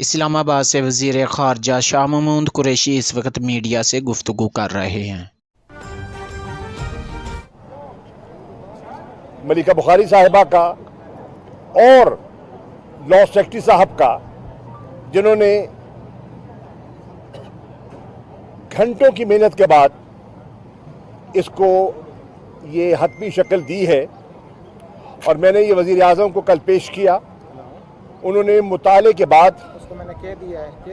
इस्लामाबाद से वज़ीर ख़ारजा शाह महमूद कुरैशी इस वक्त मीडिया से गुफ्तगू कर रहे हैं। मलिका बुखारी साहिबा का और लॉ सेक्रेटरी साहब का, जिन्होंने घंटों की मेहनत के बाद इसको ये हतमी शक्ल दी है और मैंने ये वज़ीर आज़म को कल पेश किया। उन्होंने मुताले के बाद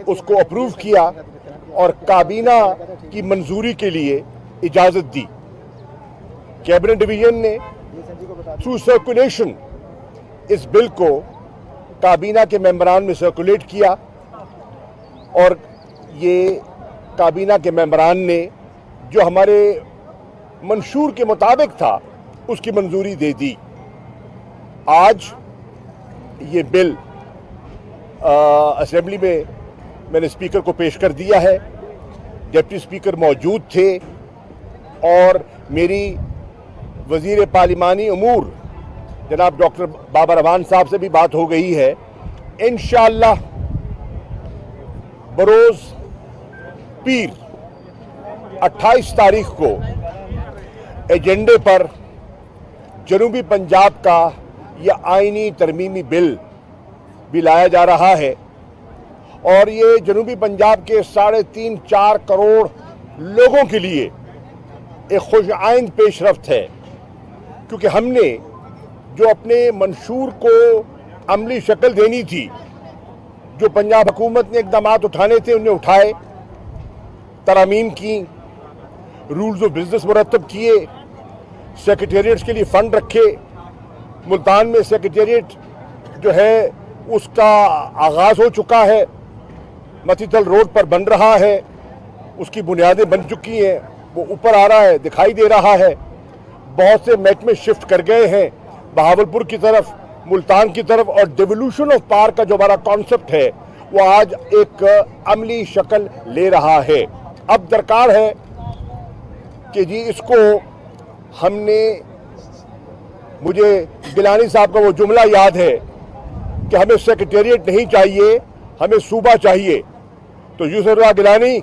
उसको अप्रूव किया और काबीना की मंजूरी के लिए इजाज़त दी। कैबिनेट डिवीजन ने थ्रू सर्कुलेशन इस बिल को काबीना के मेंबरान में सर्कुलेट किया और ये काबीना के मेंबरान ने जो हमारे मंशूर के मुताबिक था उसकी मंजूरी दे दी। आज ये बिल असेंबली में मैंने स्पीकर को पेश कर दिया है। डिप्टी स्पीकर मौजूद थे और मेरी वज़ीर पार्लिमानी अमूर जनाब डॉक्टर बाबर अवान साहब से भी बात हो गई है। इंशाअल्लाह बरोज़ पीर 28 तारीख को एजेंडे पर जनूबी पंजाब का यह आईनी तरमीमी बिल भी लाया जा रहा है और ये जनूबी पंजाब के 3.5-4 करोड़ लोगों के लिए एक खुशआइंद पेशरफ्त है, क्योंकि हमने जो अपने मंशूर को अमली शक्ल देनी थी, जो पंजाब हुकूमत ने इक़दाम उठाने थे उन्हें उठाए, तरामीम की, रूल्स ऑफ बिजनेस मुरतब किए, सेक्रेटेरिएट्स के लिए फ़ंड रखे। मुल्तान में सेक्रेटेरिएट जो है उसका आगाज़ हो चुका है, मतीतल रोड पर बन रहा है, उसकी बुनियादें बन चुकी हैं, वो ऊपर आ रहा है, दिखाई दे रहा है। बहुत से महकमे शिफ्ट कर गए हैं बहावलपुर की तरफ, मुल्तान की तरफ, और डिवोल्यूशन ऑफ पावर का जो हमारा कॉन्सेप्ट है वो आज एक अमली शक्ल ले रहा है। अब दरकार है कि जी इसको हमने, मुझे गिलानी साहब का वो जुमला याद है कि हमें सेक्रेटेरिएट नहीं चाहिए, हमें सूबा चाहिए। तो यूसुफ गिलानी,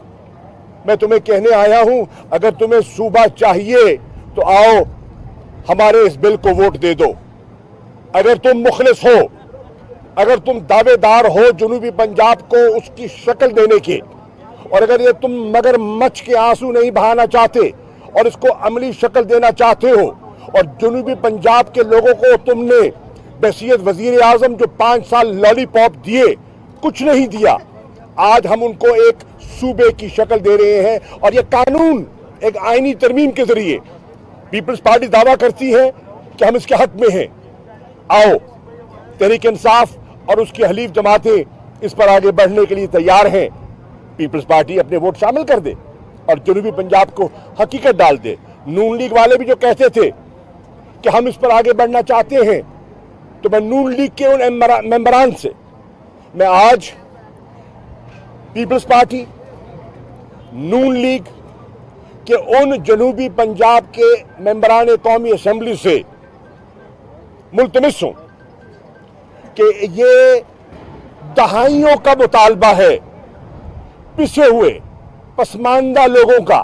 मैं तुम्हें कहने आया हूं, अगर तुम्हें सूबा चाहिए तो आओ हमारे इस बिल को वोट दे दो। अगर तुम मुखलिस हो, अगर तुम दावेदार हो जनूबी पंजाब को उसकी शक्ल देने के, और अगर ये तुम मगरमच्छ के आंसू नहीं बहाना चाहते और इसको अमली शक्ल देना चाहते हो, और जनूबी पंजाब के लोगों को तुमने बहसीयत वजीर आजम जो 5 साल लॉलीपॉप दिए, कुछ नहीं दिया, आज हम उनको एक सूबे की शक्ल दे रहे हैं। और ये कानून एक आईनी तरमीम के जरिए पीपल्स पार्टी दावा करती है कि हम इसके हक में हैं। आओ, तहरीक इंसाफ और उसकी हलीफ जमातें इस पर आगे बढ़ने के लिए तैयार हैं। पीपल्स पार्टी अपने वोट शामिल कर दे और जनूबी पंजाब को हकीकत डाल दे। नून लीग वाले भी जो कहते थे कि हम इस पर आगे बढ़ना चाहते हैं, तो मैं नून लीग के उन मेंबरान से, मैं आज पीपल्स पार्टी, नून लीग के उन जनूबी पंजाब के मेंबरान कौमी असेंबली से मुल्तमिस हूं कि ये दहाइयों का मुतालबा है पिछे हुए पसमानदा लोगों का,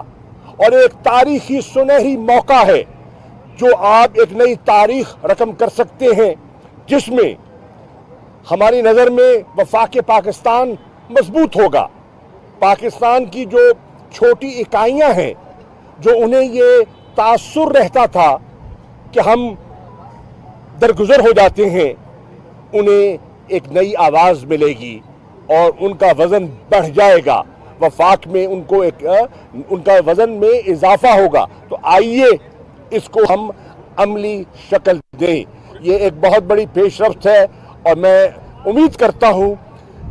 और एक तारीखी सुनहरी मौका है जो आप एक नई तारीख रकम कर सकते हैं, जिसमें हमारी नज़र में वफाक पाकिस्तान मजबूत होगा। पाकिस्तान की जो छोटी इकाइयां हैं, जो उन्हें ये तासुर रहता था कि हम दरगुजर हो जाते हैं, उन्हें एक नई आवाज़ मिलेगी और उनका वज़न बढ़ जाएगा। वफाक में उनको उनका वज़न में इजाफा होगा। तो आइए इसको हम अमली शक्ल दें। ये एक बहुत बड़ी पेशरफ्त है और मैं उम्मीद करता हूं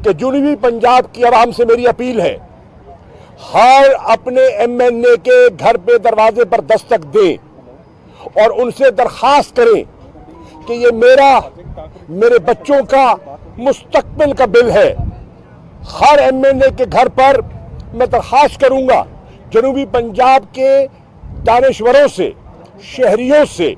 कि जनूबी पंजाब की आवाम से मेरी अपील है, हर अपने MNA के घर पे दरवाजे पर दस्तक दें और उनसे दरखास्त करें कि ये मेरे बच्चों का मुस्तकबिल का बिल है। हर MNA के घर पर मैं दरखास्त करूंगा, जनूबी पंजाब के दानिश्वरों से, शहरियों से,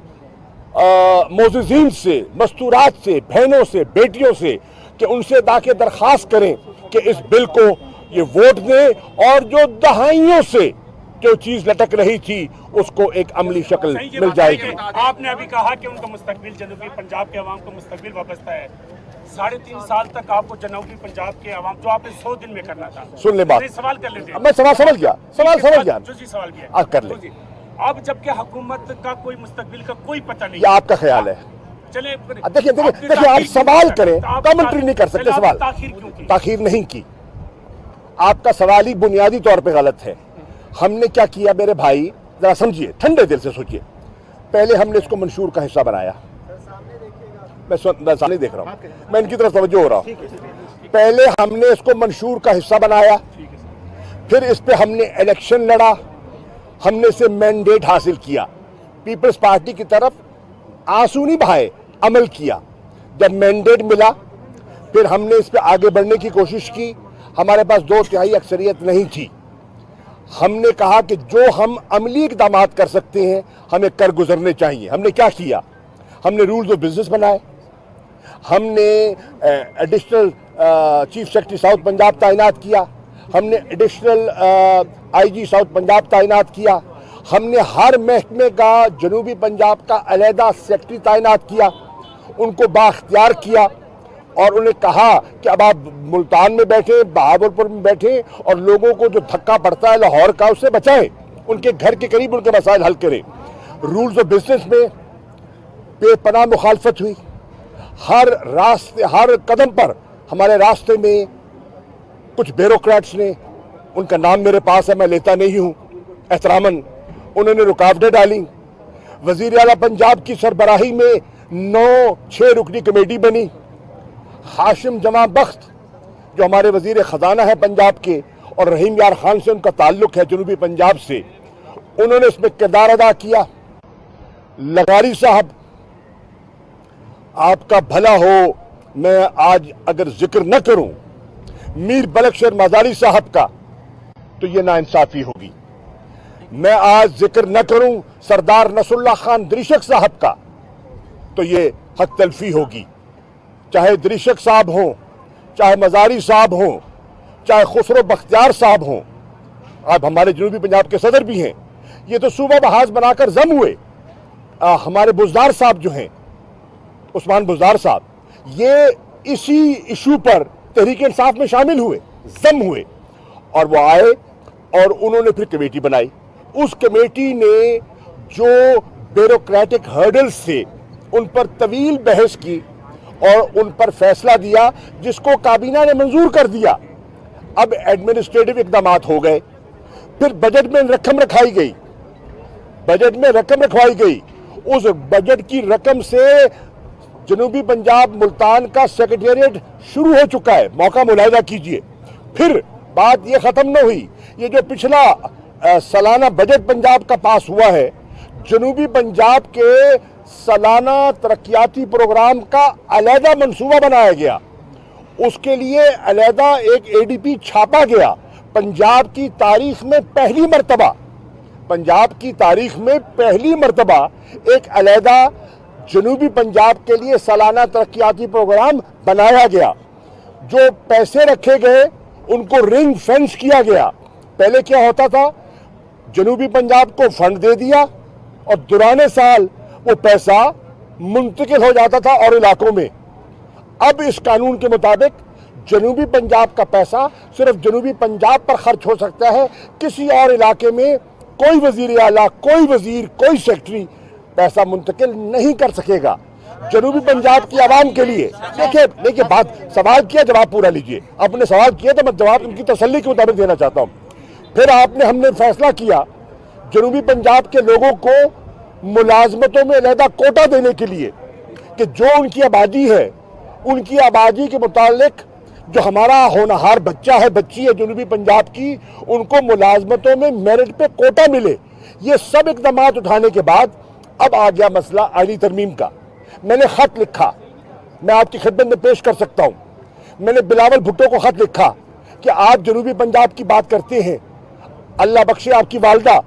मोज़िज़ीन से, मस्तूरात से, बहनों से, बेटियों से, कि उनसे जाके दरख्वास्त करें कि इस बिल को ये वोट दें और जो दहाइयों से जो चीज लटक रही थी उसको एक अमली शक्ल मिल जाएगी। आपने अभी कहा कि उनका मुस्तकबिल जनूबी पंजाब के अवाम का मुस्तकबिल वाबस्ता है। 3.5 साल तक आपको जनूबी पंजाब के अवाम जो आपने 100 दिन में करना था। सुन ले बात, सवाल कर लेते हैं। मैं सवाल समझ गया, सवाल समझ गया, जो जी सवाल किया आप कर ले। अब जबकि हुकूमत का कोई मुस्तकबिल का कोई पता नहीं, ये आपका ख्याल है। चले देखिए आप सवाल करें, कमेंट्री नहीं कर सकते। सवाल ताखीर नहीं की, आपका सवाल ही बुनियादी तौर पे गलत है। हमने क्या किया मेरे भाई, जरा समझिए, ठंडे दिल से सोचिए। पहले हमने इसको मंशूर का हिस्सा बनाया। मैं सामने देख रहा हूं, मैं इनकी तरफ तवज्जो हो रहा हूं। पहले हमने इसको मंशूर का हिस्सा बनाया, फिर इस पे हमने इलेक्शन लड़ा, हमने इसे मैंडेट हासिल किया, पीपल्स पार्टी की तरफ आंसू नहीं बहाए, अमल किया। जब मैंडेट मिला फिर हमने इस पे आगे बढ़ने की कोशिश की। हमारे पास 2/3 अक्सरियत नहीं थी। हमने कहा कि जो हम अमली इक़दाम कर सकते हैं हमें कर गुजरने चाहिए। हमने क्या किया, हमने रूल्स ऑफ बिजनेस बनाए, हमने additional chief secretary south Punjab तैनात किया, हमने एडिशनल आईजी साउथ पंजाब तैनात किया, हमने हर महकमे का जनूबी पंजाब का अलहदा सेक्रेटरी तैनात किया, उनको बाख्तियार किया और उन्हें कहा कि अब आप मुल्तान में बैठे, बहावलपुर में बैठे और लोगों को जो धक्का पड़ता है लाहौर का उससे बचाएं, उनके घर के करीब उनके मसाइल हल करें। रूल्स ऑफ बिजनेस में बेपनाह मुखालफत हुई। हर रास्ते, हर कदम पर हमारे रास्ते में कुछ ब्यूरोक्रेट्स ने, उनका नाम मेरे पास है, मैं लेता नहीं हूं एहतरामन, उन्होंने रुकावटें डाली। वजीर आला पंजाब की सरबराही में 9-6 रुकनी कमेटी बनी। हाशिम जमा बख्त जो हमारे वजीर खजाना है पंजाब के और रहीम यार खान से उनका ताल्लुक है जनूबी पंजाब से, उन्होंने इसमें किरदार अदा किया। लगारी साहब, आपका भला हो, मैं आज अगर जिक्र न करूं मीर बलकशर मजारी साहब का तो ये नाइंसाफी होगी। मैं आज जिक्र न करूं सरदार नसरुल्लाह खान दरिशक साहब का तो ये हक तलफी होगी। चाहे दरिशक साहब हों, चाहे मजारी साहब हों, चाहे खुसरो बख्तियार साहब हों, अब हमारे जनूबी पंजाब के सदर भी हैं, ये तो सूबा बहाज बनाकर जम हुए। हमारे बुजदार साहब जो हैं, उस्मान बुजदार साहब, ये इसी इशू पर तहरीक इंसाफ में शामिल हुए, जम हुए और वो आए और उन्होंने फिर कमेटी बनाई। उस कमेटी ने जो ब्यूरोक्रेटिक हर्डल्स थे उन पर तवील बहस की और उन पर फैसला दिया जिसको काबीना ने मंजूर कर दिया। अब एडमिनिस्ट्रेटिव इकदाम हो गए, फिर बजट में रकम रखाई गई, बजट में रकम रखवाई गई। उस बजट की रकम से जनूबी पंजाब मुल्तान का सेक्रेटेरिएट शुरू हो चुका है, मौका मुलाहिदा कीजिए। फिर बात ये खत्म न हुई, ये जो पिछला सालाना बजट पंजाब का पास हुआ है, जनूबी पंजाब के सालाना तरक्याती प्रोग्राम का अलहदा मंसूबा बनाया गया, उसके लिए अलहदा एक एडीपी छापा गया। पंजाब की तारीख में पहली मर्तबा, पंजाब की तारीख में पहली मर्तबा एक अलहदा जनूबी पंजाब के लिए सालाना तरक्याती प्रोग्राम बनाया गया। जो पैसे रखे गए उनको रिंग फेंस किया गया। पहले क्या होता था, जनूबी पंजाब को फंड दे दिया और दुराने साल वो पैसा मुंतकिल हो जाता था और इलाकों में। अब इस कानून के मुताबिक जनूबी पंजाब का पैसा सिर्फ जनूबी पंजाब पर खर्च हो सकता है, किसी और इलाके में कोई वजीर आला, कोई वजीर, कोई सेक्रेटरी पैसा मुंतकिल नहीं कर सकेगा। जनूबी पंजाब की आवाम के लिए देखिए बात, सवाल किया, जवाब पूरा लीजिए। आपने सवाल किया तो मैं जवाब उनकी तसल्ली के मुताबिक देना चाहता हूं। फिर हमने फैसला किया जनूबी पंजाब के लोगों को मुलाजमतों में अलहदा कोटा देने के लिए कि जो उनकी आबादी है, उनकी आबादी के मुतालिक जो हमारा होनहार बच्चा है, बच्ची है जनूबी पंजाब की, उनको मुलाजमतों में मेरिट पे कोटा मिले। ये सब इकदाम उठाने के बाद अब आ गया मसला आईनी तरमीम का। मैंने खत लिखा, मैं आपकी खिदमत में पेश कर सकता हूं। मैंने बिलावल भुट्टो को खत लिखा कि आप जनूबी पंजाब की बात करते हैं, अल्लाह बख्शे आपकी वालदा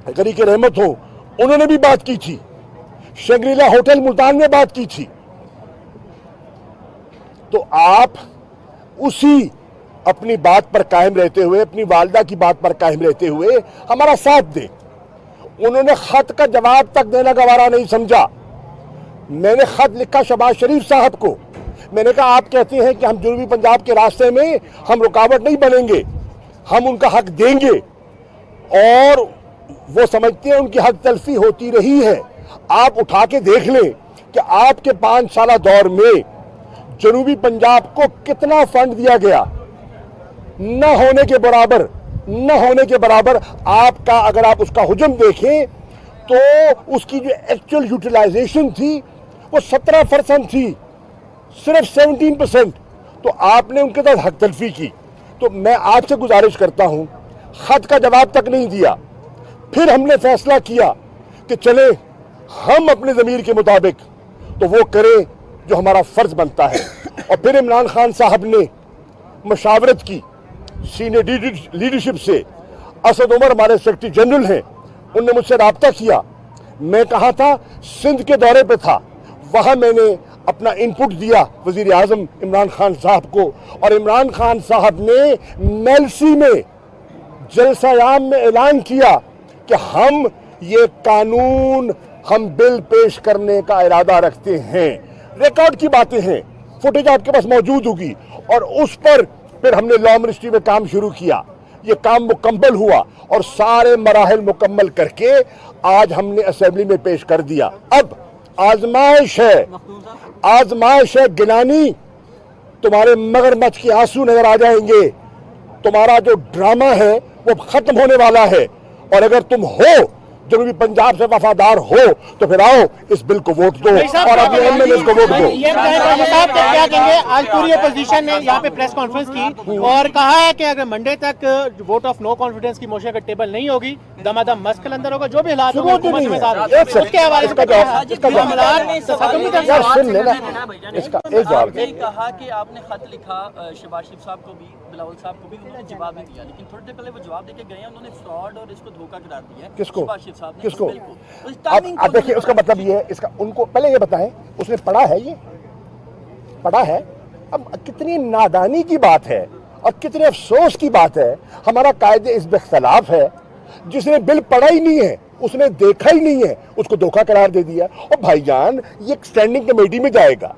गरीक रहमत हो, उन्होंने भी बात की थी, शंग्रीला होटल मुल्तान में बात की थी। तो आप उसी अपनी बात पर कायम रहते हुए, अपनी वालदा की बात पर कायम रहते हुए हमारा साथ दे। उन्होंने खत का जवाब तक देना गवारा नहीं समझा। मैंने खत लिखा शहबाज शरीफ साहब को, मैंने कहा आप कहते हैं कि हम जनूबी पंजाब के रास्ते में हम रुकावट नहीं बनेंगे, हम उनका हक देंगे, और वो समझते हैं उनकी हक तलफी होती रही है। आप उठा के देख लें कि आपके 5 साल दौर में जनूबी पंजाब को कितना फंड दिया गया, न होने के बराबर, न होने के बराबर। आपका अगर आप उसका हुजम देखें तो उसकी जो एक्चुअल यूटिलाइजेशन थी वो 17% थी, सिर्फ 17%। तो आपने उनके साथ हक तलफी की। तो मैं आपसे गुजारिश करता हूं, खत का जवाब तक नहीं दिया, फिर हमने फैसला किया कि चले हम अपने ज़मीर के मुताबिक तो वो करें जो हमारा फ़र्ज बनता है। और फिर इमरान खान साहब ने मशावरत की सीनियर लीडरशिप से। असद उमर हमारे सेक्रेटरी जनरल हैं, उनने मुझसे रब्ता किया। मैं कहाँ था? सिंध के दौरे पे था। वहाँ मैंने अपना इनपुट दिया वज़ीर आज़म इमरान खान साहब को, और इमरान खान साहब ने मेलसी में जलसा-ए-आम में ऐलान किया कि हम ये कानून, हम बिल पेश करने का इरादा रखते हैं। रिकॉर्ड की बातें हैं, फुटेज आपके पास मौजूद होगी। और उस पर फिर हमने लॉ मिनिस्ट्री में काम शुरू किया। ये काम मुकम्मल हुआ और सारे मराहिल मुकम्मल करके आज हमने असेंबली में पेश कर दिया। अब आजमाइश है, आजमाइश है गिलानी। तुम्हारे मगरमच्छ के आंसू नजर आ जाएंगे। तुम्हारा जो ड्रामा है वो खत्म होने वाला है। और अगर तुम हो जनूबी पंजाब से वफादार हो तो फिर आओ इस बिल को वोट दो और अपने एमएलए को वोट दो। ये साहब क्या कहेंगे? आज पूरी अपोजिशन ने यहाँ पे प्रेस कॉन्फ्रेंस की और कहा है कि अगर मंडे तक वोट ऑफ नो कॉन्फिडेंस की मोशन अगर टेबल नहीं होगी, दमादम मस्क अंदर होगा, जो भी हालात होंगे उसके हवाले से कहा कि आपने खत लिखा शहबाज शरीफ साहब को भी, बिलावल साहब को भी, उन्होंने जवाब नहीं दिया। लेकिन थोड़ी देर पहले वो जवाब देके गए हैं, उन्होंने फ्रॉड और इसको धोखा करार दिया है। किसको? किसको? अब अब देखिए उसका मतलब ये है, इसका उनको पहले ये बताएं उसने पढ़ा है, ये पढ़ा है। अब कितनी नादानी की बात है और कितने अफसोस की बात है। हमारा कायदे इस इख्तलाफ है, जिसने बिल पढ़ा ही नहीं है, उसने देखा ही नहीं है, उसको धोखा करार दे दिया। और भाईजान ये स्टैंडिंग कमेटी में जाएगा,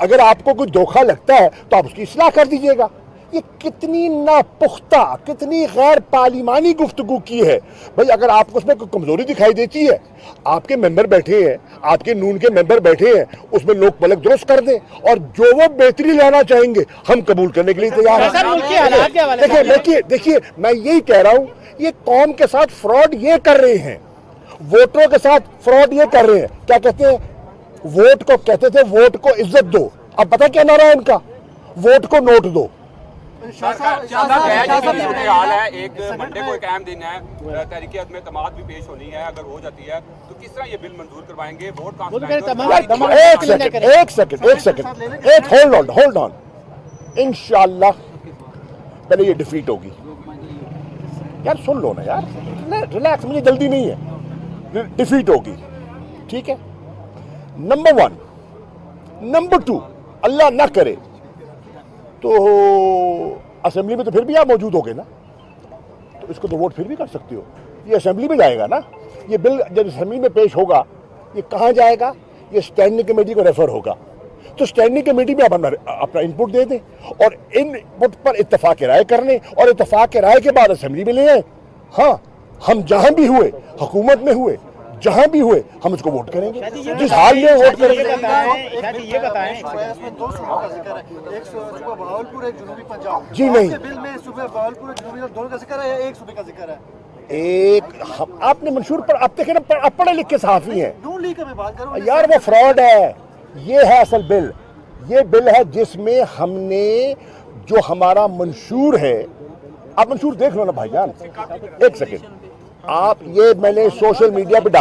अगर आपको कोई धोखा लगता है तो आप उसकी इस्लाह कर दीजिएगा। ये कितनी नापुख्ता, कितनी गैर पार्लिमानी गुफ्तगू की है। भाई अगर आपको उसमें कोई कमजोरी दिखाई देती है, आपके मेंबर बैठे हैं, आपके नून के मेंबर बैठे हैं, उसमें लोग पलक दुरुस्त कर दें और जो वो बेहतरी लाना चाहेंगे हम कबूल करने के लिए तैयार हैं। देखिए मैं यही कह रहा हूँ, ये कौम के साथ फ्रॉड ये कर रहे हैं, वोटरों के साथ फ्रॉड ये कर रहे हैं। क्या कहते हैं? वोट को कहते थे वोट को इज्जत दो, अब पता क्या नारा है इनका? वोट को नोट दो। हाल है, एक मंडे को एक अहम दिन है, तहरीक अदम एतमाद भी पेश होनी है। अगर हो जाती है तो किस तरह ये बिल मंजूर करवाएंगे? वोट होल्ड ऑन, इंशाल्लाह पहले ये डिफीट होगी। यार सुन लो ना यार, रिलैक्स, मुझे जल्दी नहीं है। डिफीट होगी, ठीक है, नंबर 1। नंबर 2, अल्लाह ना करे तो असेंबली में तो फिर भी आप मौजूद होगे ना, तो इसको तो वोट फिर भी कर सकते हो। ये असेंबली में जाएगा ना, ये बिल जब असेंबली में पेश होगा, ये कहाँ जाएगा? ये स्टैंडिंग कमेटी को रेफर होगा। तो स्टैंडिंग कमेटी में आप अपना इनपुट दे दें और इनपुट पर इत्तेफाक राय कर लें और इत्तेफाक राय के बाद असेंबली में ले आए। हाँ, हम जहां भी हुए, हुकूमत में हुए, जहां भी हुए, हम इसको वोट करेंगे, जिस हाल में वोट करेंगे। ये बताएं, जी नहीं, बिल में सुबह बहावलपुर दोनों का जिक्र है, एक सूबे का जिक्र है। एक आपने मंशूर पर, आप देखें ना, आप पढ़े लिखे सहाफी हैं नून लीग का मैं बात करूं यार, वो फ्रॉड है। ये है असल बिल, ये बिल है जिसमें हमने जो हमारा मंशूर है, आप मंशूर देख लो ना भाईजान, एक सेकेंड, आप ये मैंने सोशल मीडिया पे डाल